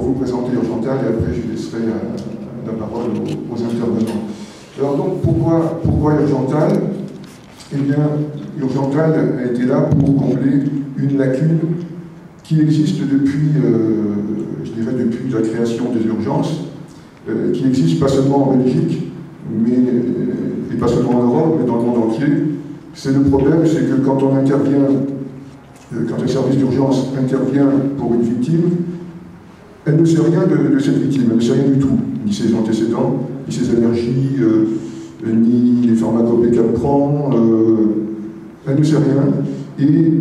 vous présenter Urgental et après je laisserai la parole aux intervenants. Alors donc pourquoi Urgental? Eh bien, Urgental a été là pour combler une lacune qui existe depuis, je dirais depuis la création des urgences, qui existe pas seulement en Belgique, et pas seulement en Europe, mais dans le monde entier. C'est le problème, c'est que quand on intervient, quand un service d'urgence intervient pour une victime, elle ne sait rien de cette victime, elle ne sait rien du tout, ni ses antécédents, ni ses allergies, ni les pharmacopées qu'elle prend, elle ne sait rien. Et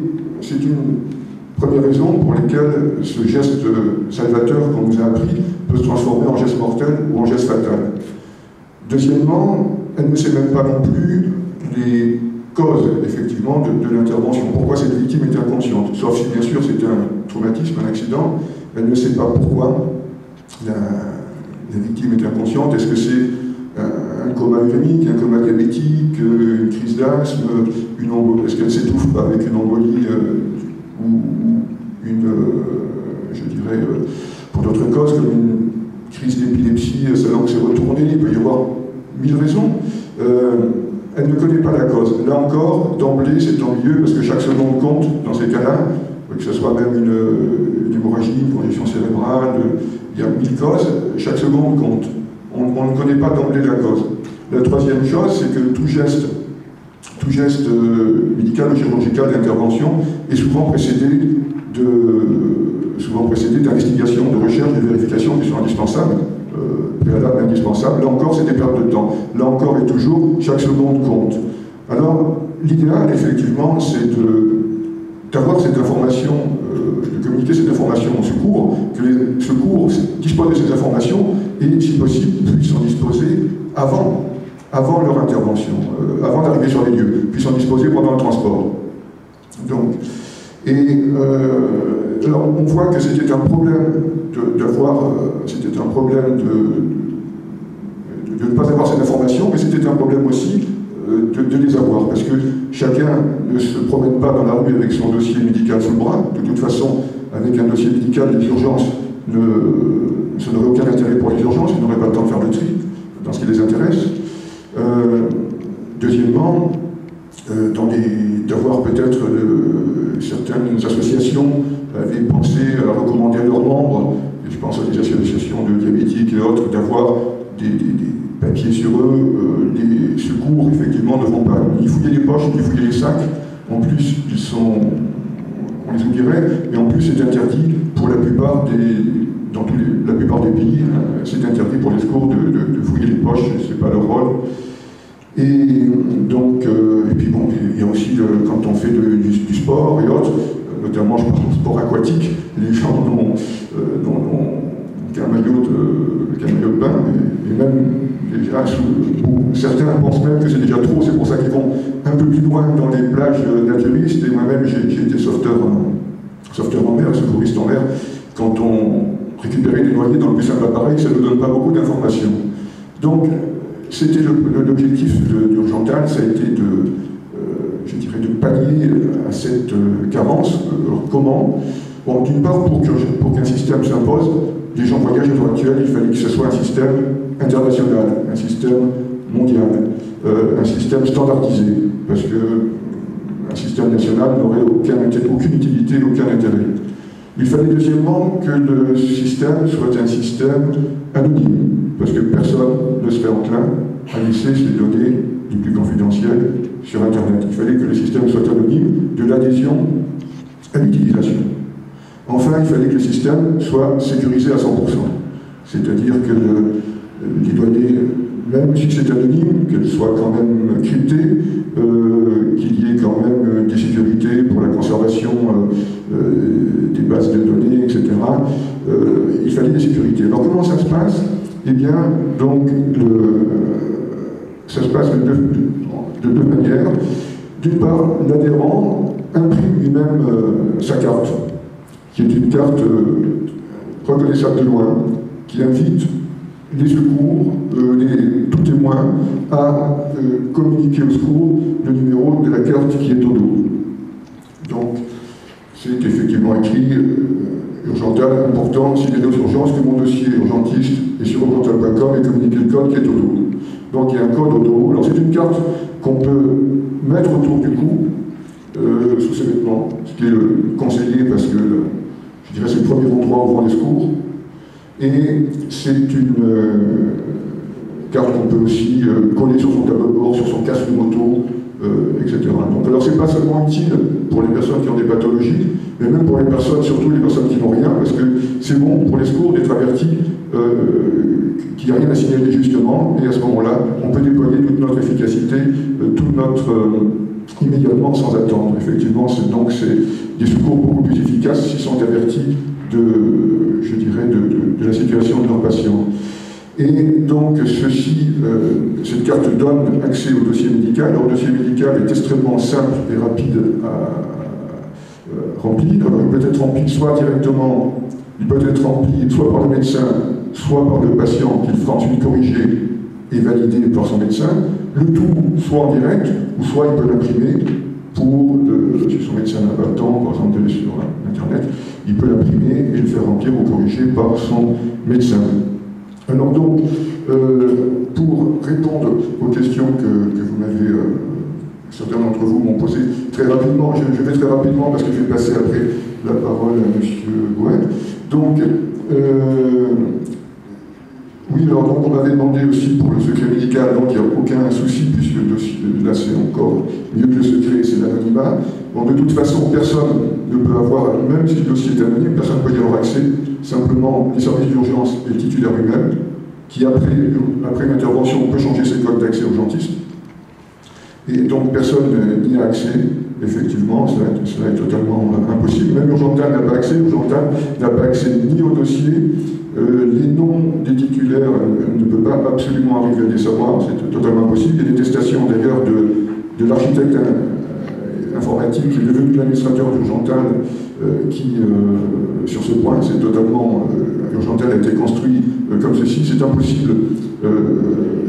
c'est une première raison pour laquelle ce geste salvateur qu'on nous a appris peut se transformer en geste mortel ou en geste fatal. Deuxièmement, elle ne sait même pas non plus les causes, effectivement, de l'intervention. Pourquoi cette victime est inconsciente? Sauf si, bien sûr, c'est un traumatisme, un accident. Elle ne sait pas pourquoi la victime est inconsciente. Est-ce que c'est un coma urémique, un coma diabétique, une crise d'asthme, est-ce qu'elle s'étouffe avec une embolie ou une, je dirais, pour d'autres causes, comme une crise d'épilepsie, sa langue s'est retournée, il peut y avoir 1000 raisons. Elle ne connaît pas la cause. Là encore, d'emblée, c'est ennuyeux parce que chaque seconde compte dans ces cas-là, que ce soit même une hémorragie, une congestion cérébrale, il y a 1000 causes, chaque seconde compte. On ne connaît pas d'emblée la cause. La troisième chose, c'est que tout geste médical ou chirurgical d'intervention est souvent précédé d'investigations, de recherches, de vérifications qui sont indispensables, préalables, indispensables. Là encore, c'est des pertes de temps. Là encore et toujours, chaque seconde compte. Alors, l'idéal, effectivement, c'est d'avoir cette information, de communiquer cette information au secours, que les secours disposent de ces informations et, si possible, puissent en disposer avant leur intervention, avant d'arriver sur les lieux, puissent en disposer pendant le transport. Donc, alors on voit que c'était un problème c'était un problème de ne pas avoir cette information, mais c'était un problème aussi de les avoir, parce que chacun ne se promène pas dans la rue avec son dossier médical sous le bras. De toute façon, avec un dossier médical, les urgences, ça n'aurait aucun intérêt pour les urgences, ils n'auraient pas le temps de faire le tri dans ce qui les intéresse. Deuxièmement, d'avoir peut-être certaines associations avaient pensé à recommander à leurs membres, et je pense à des associations de diabétiques et autres, d'avoir des papiers sur eux. Les secours, effectivement, ne vont pas ni fouiller les poches, ni fouiller les sacs. En plus, on les oublierait, et en plus, c'est interdit pour la plupart des pays, c'est interdit pour les secours de fouiller les poches, c'est pas leur rôle. Et donc, et puis bon, il y a aussi, quand on fait du sport et autres, notamment je pense au sport aquatique, les gens n'ont qu'un maillot de bain, et même certains pensent même que c'est déjà trop, c'est pour ça qu'ils vont un peu plus loin dans les plages naturistes, et moi-même j'ai été sauveteur en mer, secouriste en mer. Quand on récupérait des noyés dans le plus simple appareil, ça ne nous donne pas beaucoup d'informations. Donc, c'était l'objectif d'Urgental, ça a été de pallier à cette carence. Comment? Bon, d'une part, pour qu'un système s'impose, les gens voyagent à l'heure actuelle, il fallait que ce soit un système international, un système mondial, un système standardisé, parce qu'un système national n'aurait aucune utilité, aucun intérêt. Il fallait deuxièmement que le système soit un système anonyme, parce que personne ne serait enclin à laisser ses données les plus confidentielles sur Internet. Il fallait que le système soit anonyme, de l'adhésion à l'utilisation. Enfin, il fallait que le système soit sécurisé à 100%. C'est-à-dire que les données, même si c'est anonyme, qu'elles soient quand même cryptées, qu'il y ait quand même des sécurités pour la conservation des bases de données, etc. Il fallait des sécurités. Alors comment ça se passe? Eh bien, donc, ça se passe de deux manières. D'une part, l'adhérent imprime lui-même sa carte, qui est une carte reconnaissable de loin, qui invite les secours, tout témoin, à communiquer au secours le numéro de la carte qui est au dos. Donc, c'est effectivement écrit Urgental, important, s'il est aux urgences, que mon dossier urgentiste est sur urgental.com et communiquer le code qui est au dos. Donc il y a un code au dos. Alors c'est une carte qu'on peut mettre autour du cou, sous ses vêtements, ce qui est conseillé parce que, je dirais, c'est le premier endroit où on voit les secours. Et c'est une carte qu'on peut aussi coller sur son tableau de bord, sur son casque de moto, etc. Donc, alors c'est pas seulement utile pour les personnes qui ont des pathologies, mais même pour les personnes, surtout les personnes qui n'ont rien, parce que c'est bon pour les secours d'être avertis qu'il n'y a rien à signaler justement, et à ce moment-là, on peut déployer toute notre efficacité, toute notre immédiatement sans attendre. Effectivement, donc c'est des secours beaucoup plus efficaces s'ils sont avertis de, je dirais, de la situation de leurs patients. Et donc, cette carte donne accès au dossier médical. Alors, le dossier médical est extrêmement simple et rapide à remplir. Alors, il peut être rempli soit directement, il peut être rempli soit par le médecin, soit par le patient, qu'il fera ensuite corriger et valider par son médecin. Le tout, soit en direct, ou soit il peut l'imprimer pour, si son médecin n'a pas le temps, par exemple, d'aller sur Internet, il peut l'imprimer et le faire remplir ou corriger par son médecin. Alors donc, pour répondre aux questions que vous m'avez, certains d'entre vous m'ont posées très rapidement, je vais très rapidement parce que je vais passer après la parole à M. Gouet. Donc, oui, alors donc on m'avait demandé aussi pour le secret médical, donc il n'y a aucun souci puisque le dossier, là c'est encore mieux que le secret, c'est l'anonymat. Bon, de toute façon, personne ne peut avoir, même si le dossier est anonyme, personne ne peut y avoir accès, simplement les services d'urgence et le titulaire lui-même, qui après une intervention peut changer ses codes d'accès urgentiste. Et donc personne n'y a accès, effectivement, cela est totalement impossible. Même Urgental n'a pas accès, Urgental n'a pas accès ni au dossier, les noms des titulaires ne peut pas absolument arriver à les savoir, c'est totalement impossible. Il y a des testations d'ailleurs de l'architecte informatique qui est devenu l'administrateur d'Urgental qui, sur ce point, c'est totalement... Urgental a été construit comme ceci, c'est impossible.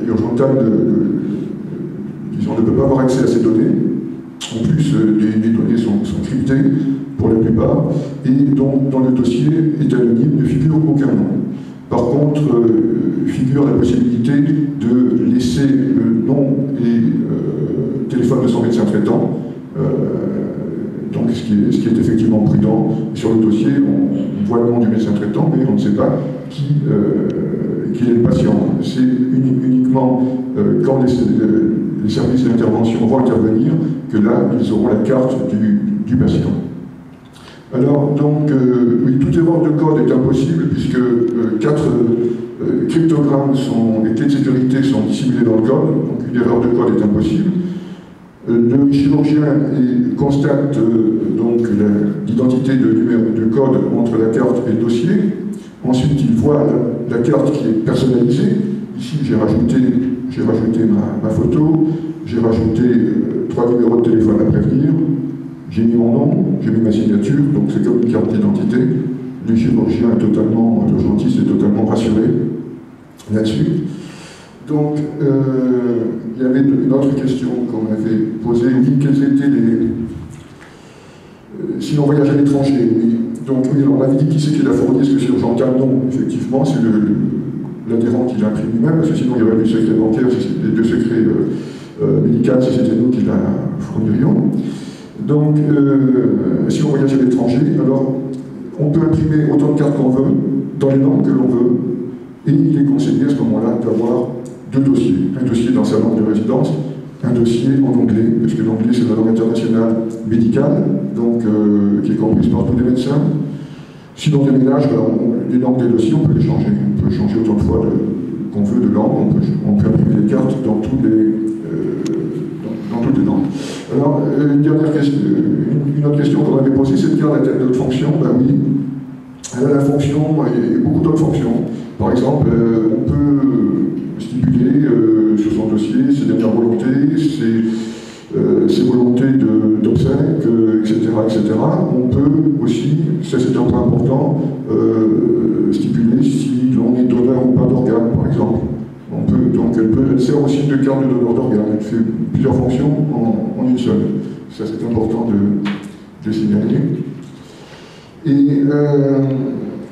Urgental disons, ne peut pas avoir accès à ces données. En plus, les données sont cryptées pour la plupart, et donc dans le dossier est anonyme, ne figure aucun nom. Par contre, figure la possibilité de laisser le nom et téléphone de son médecin traitant, donc ce qui est effectivement prudent. Sur le dossier, on voit le nom du médecin traitant, mais on ne sait pas qui est le patient. C'est uniquement quand les services d'intervention vont intervenir que là, ils auront la carte du patient. Alors, donc, oui, toute erreur de code est impossible puisque 4 cryptogrammes et clés de sécurité sont dissimulés dans le code, donc une erreur de code est impossible. Le chirurgien constate donc l'identité de code entre la carte et le dossier. Ensuite, il voit la carte qui est personnalisée. Ici, j'ai rajouté ma photo, j'ai rajouté 3 numéros de téléphone à prévenir, j'ai mis mon nom, j'ai mis ma signature, donc c'est comme une carte d'identité. Le chirurgien l'urgentiste est totalement rassuré là-dessus. Donc, il y avait une autre question qu'on m'avait posée, oui, quels étaient les... si on voyage à l'étranger, oui. Donc, oui, on m'avait dit qui c'est qui l'a fourni, est-ce que c'est Urgental? Non, effectivement, c'est l'adhérent qui l'imprime lui-même, parce que sinon il y aurait du secret bancaire, de secret médical, si c'était nous qui la fournirions. Donc, si on voyage à l'étranger, alors on peut imprimer autant de cartes qu'on veut, dans les langues que l'on veut, et il est conseillé à ce moment-là d'avoir 2 dossiers. Un dossier dans sa langue de résidence, un dossier en anglais, parce que l'anglais c'est la langue internationale médicale, donc qui est comprise par tous les médecins. Si l'on déménage, les langues des dossiers, on peut les changer. On peut changer autant de fois qu'on veut de langue, on peut imprimer les cartes dans toutes les langues. Alors, une autre question qu'on avait posée, cette carte a-t-elle d'autres fonctions? Ben oui, elle a la fonction et beaucoup d'autres fonctions. Par exemple, on peut stipuler sur son dossier ses dernières volontés, ses volontés d'obsèques, etc., etc. On peut aussi, ça c'est un point important, stipuler si l'on est donneur ou pas d'organes, par exemple. Donc elle sert aussi de carte de donneur d'organes, elle fait plusieurs fonctions en une seule. Ça c'est important de signaler. Et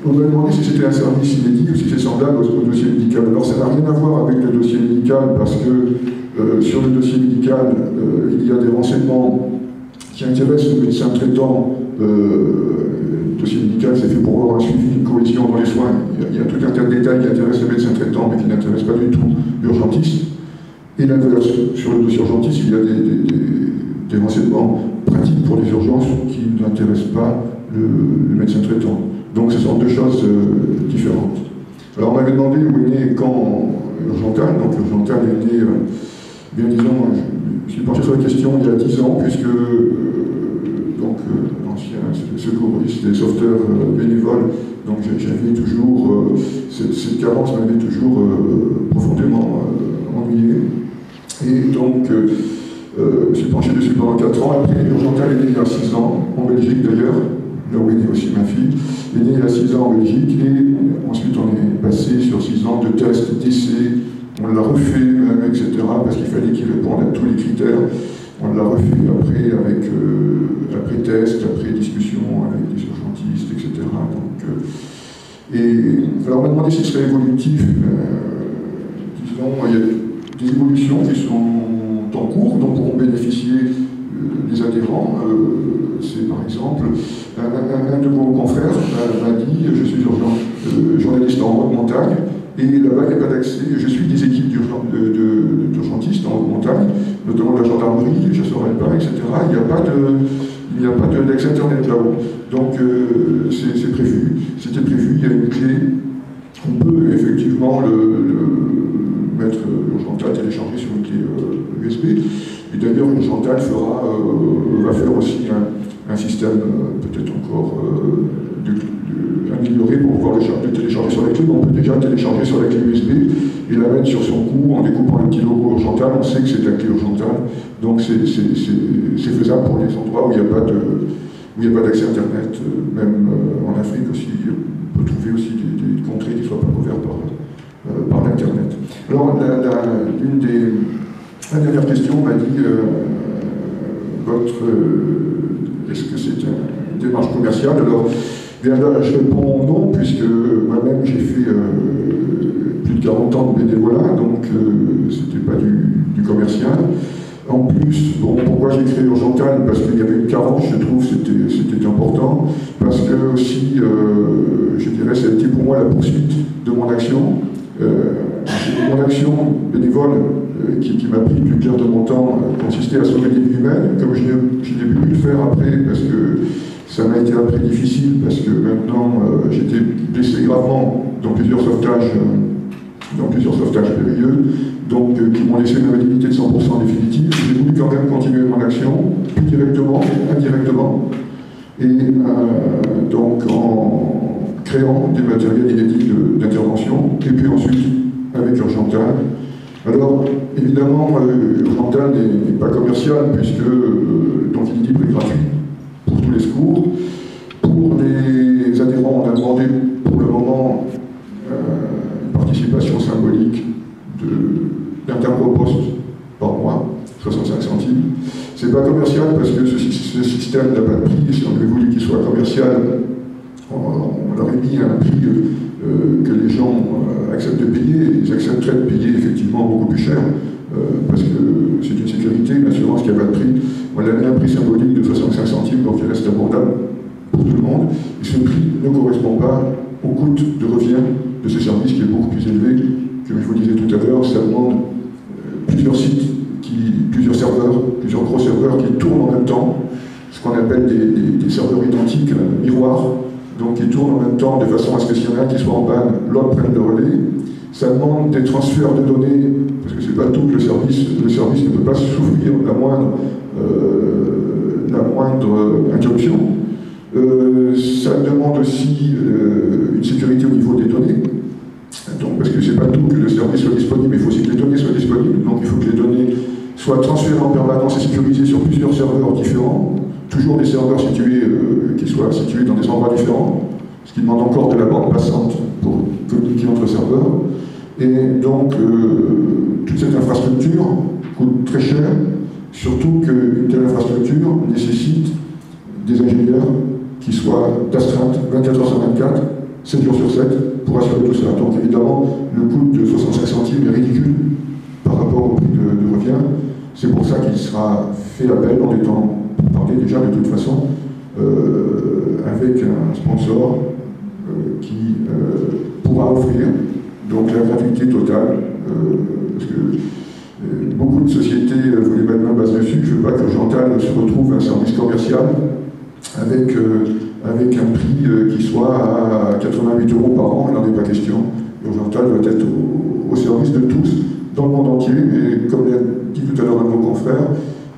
On m'a demandé si c'était un service inédit ou si c'est semblable au dossier médical. Alors ça n'a rien à voir avec le dossier médical parce que sur le dossier médical, il y a des renseignements qui intéressent le médecin traitant. Le dossier médical, c'est fait pour avoir un suivi, une cohésion dans les soins. Il y a tout un tas de détails qui intéressent le médecin traitant mais qui n'intéressent pas du tout l'urgentiste. Et l'inverse, sur le dossier urgentiste, il y a des renseignements pratiques pour les urgences qui n'intéressent pas le médecin traitant. Donc ce sont deux choses différentes. Alors on m'avait demandé où est né et quand Urgental. Donc Urgental est né, bien disons, je suis penché sur la question il y a 10 ans, puisque l'ancien secouriste et sauveteur bénévole, donc j'avais toujours, cette carence m'avait toujours profondément ennuyé. Et donc je suis penché dessus pendant 4 ans. Après, Urgental est né il y a 6 ans, en Belgique d'ailleurs, là où est née aussi ma fille. Il est né il y a 6 ans en Belgique, et ensuite on est passé sur 6 ans de tests, d'essais, on l'a refait même, etc., parce qu'il fallait qu'il réponde à tous les critères. On l'a refait après, après test, après discussion avec des urgentistes, etc. Alors on m'a demandé s'il serait évolutif. Disons, il y a des évolutions qui sont en cours, dont pourront bénéficier les adhérents. C'est par exemple, un de vos confrères m'a dit, je suis journaliste en haute montagne, et là-bas, il n'y a pas d'accès. Je suis des équipes d'urgentistes en haute montagne, notamment de la gendarmerie, je ne saurais pas, etc. Il n'y a pas d'accès Internet là-haut. Donc, c'est prévu. C'était prévu, il y a une clé. On peut effectivement mettre Urgental téléchargé sur une clé USB. Et d'ailleurs, Urgental va faire aussi un système peut-être encore amélioré pour pouvoir le télécharger sur la clé. On peut déjà le télécharger sur la clé USB et la mettre sur son cou en découpant un petit logo Urgental. On sait que c'est la clé Urgental. Donc c'est faisable pour les endroits où il n'y a pas d'accès Internet. Même en Afrique aussi, on peut trouver aussi des contrées qui ne soient pas couvertes par l'Internet. Alors, la dernière question m'a dit est-ce que c'est une démarche commerciale? Alors, bien là, je réponds non, puisque moi-même j'ai fait plus de 40 ans de bénévolat, donc c'était pas du commercial. En plus, bon, pourquoi j'ai créé Urgental? Parce qu'il y avait une carence, je trouve, c'était important. Parce que aussi, je dirais, ça a été pour moi la poursuite de mon action. Mon action bénévole qui m'a pris plus clair de mon temps consistait à sauver des vies humaines, comme je n'ai pu le faire après, parce que ça m'a été après difficile, parce que maintenant j'étais blessé gravement dans plusieurs sauvetages périlleux, donc qui m'ont laissé une invalidité de 100% définitive. J'ai voulu quand même continuer mon action, plus directement, mais indirectement, et donc en créant des matériels inédits d'intervention, et puis ensuite avec Urgental. Alors, évidemment, Urgental n'est pas commercial, puisque donc il est libre et gratuit pour tous les secours. Pour les adhérents, on a demandé pour le moment une participation symbolique d'un timbre au poste par mois, 65 centimes. C'est pas commercial parce que ce système n'a pas de prix. Si on avait voulu qu'il soit commercial, on aurait mis un prix que les gens acceptent de payer. Ils accepteraient de payer effectivement beaucoup plus cher parce que c'est une sécurité, une assurance qui n'a pas de prix. On a mis un prix symbolique de 65 centimes, donc il reste abordable pour tout le monde. Et ce prix ne correspond pas au coût de revient de ce service qui est beaucoup plus élevé. Comme je vous le disais tout à l'heure, ça demande plusieurs sites, plusieurs serveurs, plusieurs gros serveurs qui tournent en même temps, ce qu'on appelle des serveurs identiques, miroirs, donc qui tournent en même temps de façon à ce que s'il y en a un qui soit en panne, l'autre prenne le relais. Ça demande des transferts de données, parce que c'est pas tout que le service ne peut pas souffrir la moindre interruption. Ça demande aussi une sécurité au niveau des données. Donc, parce que c'est pas tout que le service soit disponible, il faut aussi que les données soient disponibles. Donc il faut que les données soient transférées en permanence et sécurisées sur plusieurs serveurs différents. Toujours des serveurs qui soient situés dans des endroits différents, ce qui demande encore de la bande passante pour communiquer entre serveurs. Et donc, toute cette infrastructure coûte très cher, surtout qu'une telle infrastructure nécessite des ingénieurs qui soient d'astreinte 24 heures sur 24 7 jours sur 7, pour assurer tout ça. Donc évidemment, le coût de 65 centimes est ridicule par rapport au prix de revient. C'est pour ça qu'il sera fait appel en étant parlé déjà de toute façon avec un sponsor qui pourra offrir donc la gratuité totale. Parce que beaucoup de sociétés voulaient mettre ma base dessus. Je veux pas que Jeantal se retrouve un service commercial avec un prix qui soit à 88 € par an. Il n'en est pas question. Jeantal doit être au service de tous dans le monde entier. Et comme l'a dit tout à l'heure un de vos confrères,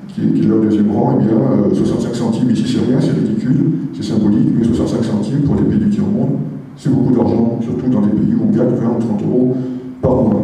qui est là au deuxième rang, eh bien, 65 centimes ici c'est rien, c'est ridicule, c'est symbolique, mais 65 centimes pour les pays du tiers-monde, c'est beaucoup d'argent, surtout dans des pays où on gagne 20 ou 30 € par mois.